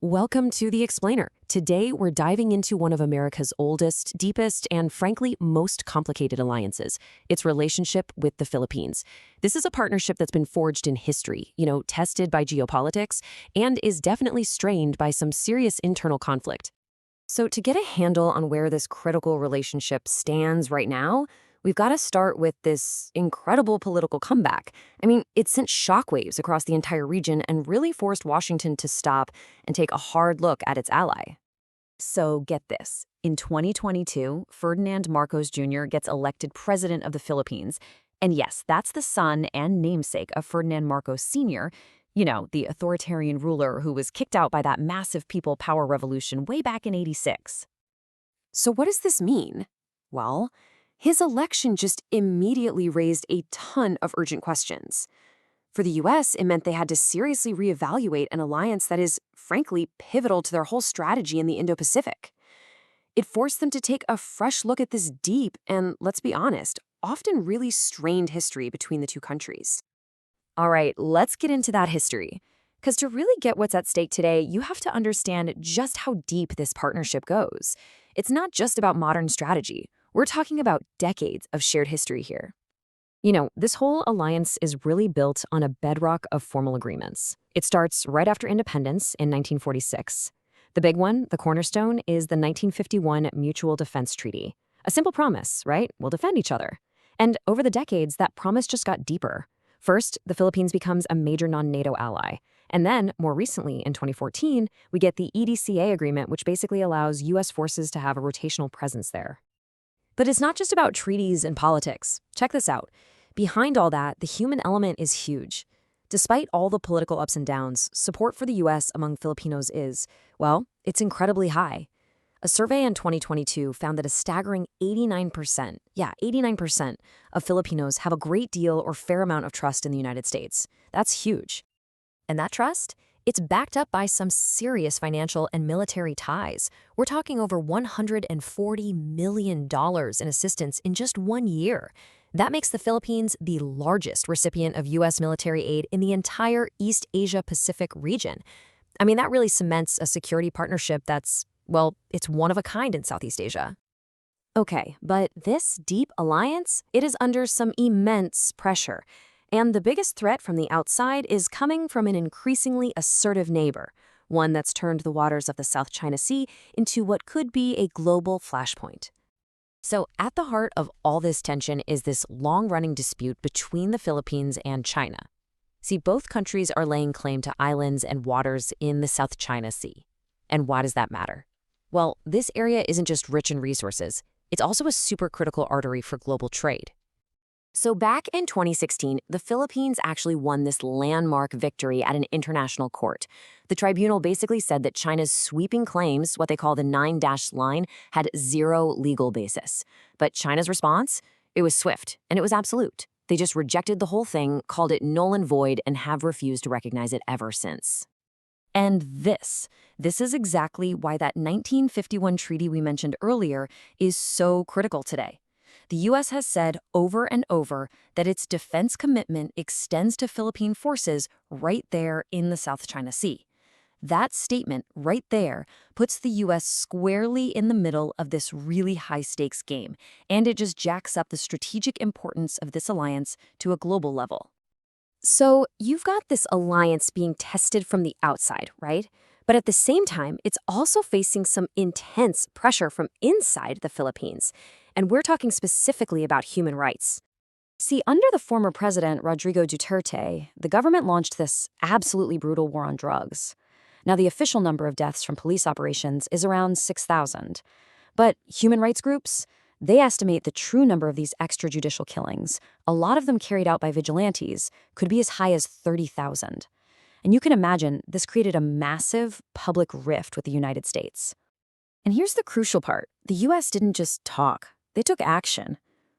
Welcome to The Explainer. Today, we're diving into one of America's oldest, deepest, and frankly, most complicated alliances, its relationship with the Philippines. This is a partnership that's been forged in history, tested by geopolitics, and is definitely strained by some serious internal conflict. So to get a handle on where this critical relationship stands right now, we've got to start with this incredible political comeback. I mean, it sent shockwaves across the entire region and really forced Washington to stop and take a hard look at its ally. So get this. In 2022, Ferdinand Marcos Jr. gets elected president of the Philippines. And yes, that's the son and namesake of Ferdinand Marcos Sr., the authoritarian ruler who was kicked out by that massive people power revolution way back in '86. So what does this mean? Well, his election just immediately raised a ton of urgent questions. For the US, it meant they had to seriously reevaluate an alliance that is, frankly, pivotal to their whole strategy in the Indo-Pacific. It forced them to take a fresh look at this deep and, let's be honest, often really strained history between the two countries. All right, let's get into that history. Because to really get what's at stake today, you have to understand just how deep this partnership goes. It's not just about modern strategy. We're talking about decades of shared history here. This whole alliance is really built on a bedrock of formal agreements. It starts right after independence in 1946. The big one, the cornerstone, is the 1951 Mutual Defense Treaty. A simple promise, right? We'll defend each other. And over the decades, that promise just got deeper. First, the Philippines becomes a major non-NATO ally. And then, more recently, in 2014, we get the EDCA agreement, which basically allows U.S. forces to have a rotational presence there. But it's not just about treaties and politics. Check this out. Behind all that, the human element is huge. Despite all the political ups and downs, support for the U.S. among Filipinos is, well, it's incredibly high. A survey in 2022 found that a staggering 89% of Filipinos have a great deal or fair amount of trust in the United States. That's huge. And that trust? It's backed up by some serious financial and military ties. We're talking over $140 million in assistance in just 1 year. That makes the Philippines the largest recipient of U.S. military aid in the entire East Asia-Pacific region. I mean, that really cements a security partnership that's, well, it's one of a kind in Southeast Asia. Okay, but this deep alliance, it is under some immense pressure. And the biggest threat from the outside is coming from an increasingly assertive neighbor, one that's turned the waters of the South China Sea into what could be a global flashpoint. So at the heart of all this tension is this long-running dispute between the Philippines and China. See, both countries are laying claim to islands and waters in the South China Sea. And why does that matter? Well, this area isn't just rich in resources. It's also a supercritical artery for global trade. So back in 2016, the Philippines actually won this landmark victory at an international court. The tribunal basically said that China's sweeping claims, what they call the 9-dash line, had zero legal basis. But China's response? It was swift, and it was absolute. They just rejected the whole thing, called it null and void, and have refused to recognize it ever since. And this is exactly why that 1951 treaty we mentioned earlier is so critical today. The U.S. has said over and over that its defense commitment extends to Philippine forces right there in the South China Sea. That statement right there puts the U.S. squarely in the middle of this really high-stakes game, and it just jacks up the strategic importance of this alliance to a global level. So you've got this alliance being tested from the outside, right? But at the same time, it's also facing some intense pressure from inside the Philippines. And we're talking specifically about human rights. See, under the former president, Rodrigo Duterte, the government launched this absolutely brutal war on drugs. Now, the official number of deaths from police operations is around 6,000. But human rights groups, they estimate the true number of these extrajudicial killings, a lot of them carried out by vigilantes, could be as high as 30,000. And you can imagine this created a massive public rift with the United States. And here's the crucial part. The U.S. didn't just talk. They took action.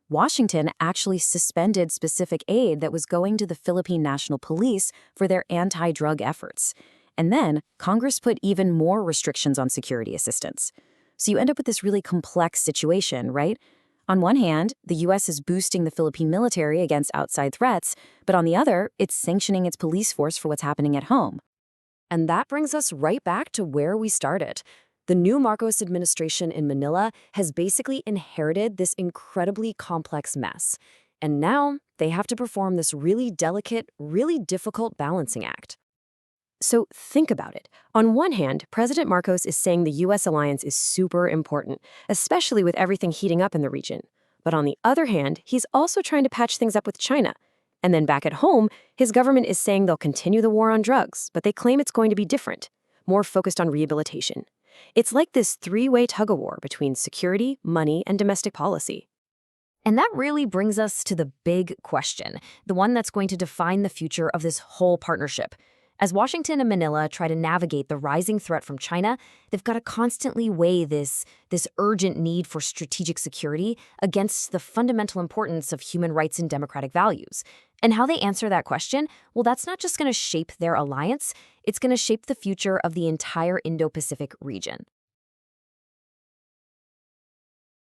Washington actually suspended specific aid that was going to the Philippine National Police for their anti-drug efforts. And then Congress put even more restrictions on security assistance. So you end up with this really complex situation, right? On one hand, the U.S. is boosting the Philippine military against outside threats, but on the other, it's sanctioning its police force for what's happening at home. And that brings us right back to where we started. The new Marcos administration in Manila has basically inherited this incredibly complex mess. And now they have to perform this really delicate, really difficult balancing act. So think about it. On one hand, President Marcos is saying the U.S. alliance is super important, especially with everything heating up in the region. But on the other hand, he's also trying to patch things up with China. And then back at home, his government is saying they'll continue the war on drugs, but they claim it's going to be different, more focused on rehabilitation. It's like this three-way tug-of-war between security, money, and domestic policy. And that really brings us to the big question, the one that's going to define the future of this whole partnership. As Washington and Manila try to navigate the rising threat from China, they've got to constantly weigh this urgent need for strategic security against the fundamental importance of human rights and democratic values. And how they answer that question, well, that's not just going to shape their alliance, it's going to shape the future of the entire Indo-Pacific region.